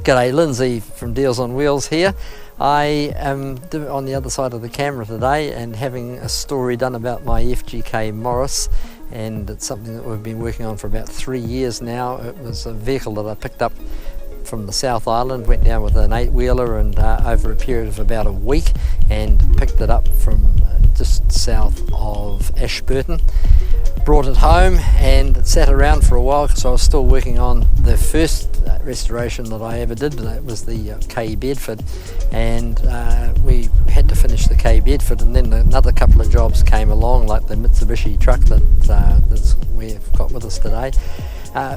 G'day, Lindsay from Deals on Wheels here. I am on the other side of the camera today and having a story done about my FGK Morris, and it's something that we've been working on for about 3 years now. It was a vehicle that I picked up from the South Island, went down with an 8-wheeler and over a period of about a week, and picked it up from just south of Ashburton. Brought it home and it sat around for a while because I was still working on the first restoration that I ever did. That was the K Bedford, and we had to finish the K Bedford, and then another couple of jobs came along, like the Mitsubishi truck that we've got with us today.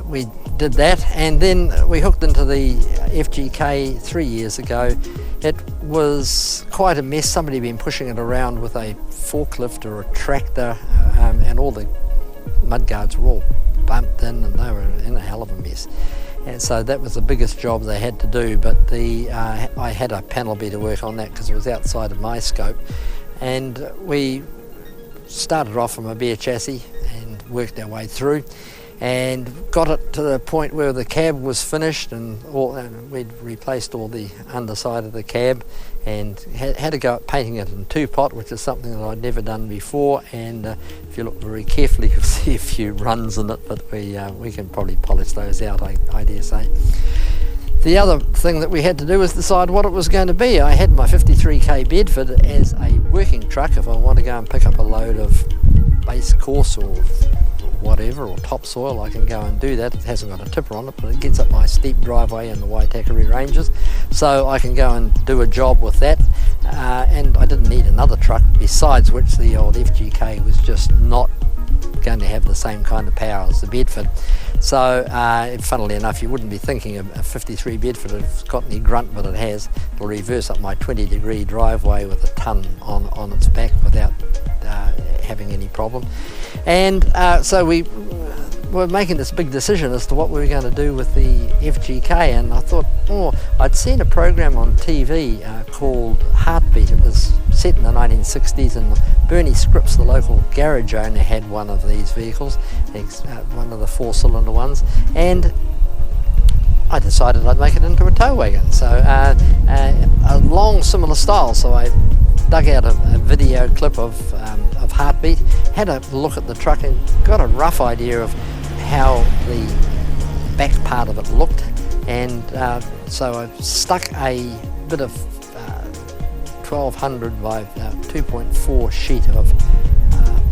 We did that, and then we hooked into the FGK 3 years ago. It was quite a mess. Somebody had been pushing it around with a forklift or a tractor, and all the mudguards were all bumped in and they were in a hell of a mess. And so that was the biggest job they had to do, but I had a panel beat to work on that because it was outside of my scope. And we started off from a bare chassis and worked our way through and got it to the point where the cab was finished, and we'd replaced all the underside of the cab and had to go at painting it in two-pot, which is something that I'd never done before. And if you look very carefully, you'll see a few runs in it, but we can probably polish those out, I dare say. The other thing that we had to do was decide what it was going to be. I had my 53K Bedford as a working truck. If I want to go and pick up a load of base course or whatever, or topsoil, I can go and do that. It hasn't got a tipper on it, but it gets up my steep driveway in the Waitakere Ranges, so I can go and do a job with that. And I didn't need another truck, besides which the old FGK was just not going to have the same kind of power as the Bedford. So funnily enough, you wouldn't be thinking a 53 Bedford if it's got any grunt, but it has. It'll reverse up my 20-degree driveway with a ton on its back without having any problem. And so we were making this big decision as to what we were going to do with the FGK, and I thought, I'd seen a program on TV called Heartbeat. It was set in the 1960s, and Bernie Scripps, the local garage owner, had one of these vehicles, one of the 4-cylinder ones, and I decided I'd make it into a tow wagon. So a long similar style. So I dug out a video clip of Heartbeat, had a look at the truck and got a rough idea of how the back part of it looked, and so I stuck a bit of 1200 by 2.4 sheet of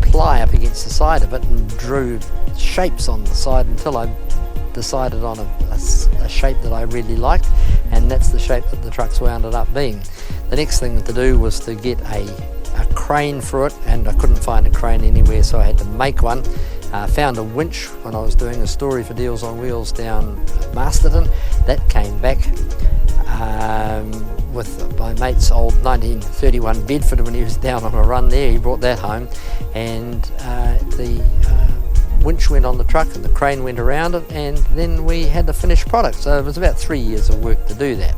ply up against the side of it and drew shapes on the side until I decided on a shape that I really liked, and that's the shape that the truck's wound up being. The next thing to do was to get a crane for it, and I couldn't find a crane anywhere, so I had to make one. Found a winch when I was doing a story for Deals on Wheels down Masterton. That came back with my mate's old 1931 Bedford when he was down on a run there. He brought that home, and the winch went on the truck and the crane went around it, and then we had the finished product. So it was about 3 years of work to do that.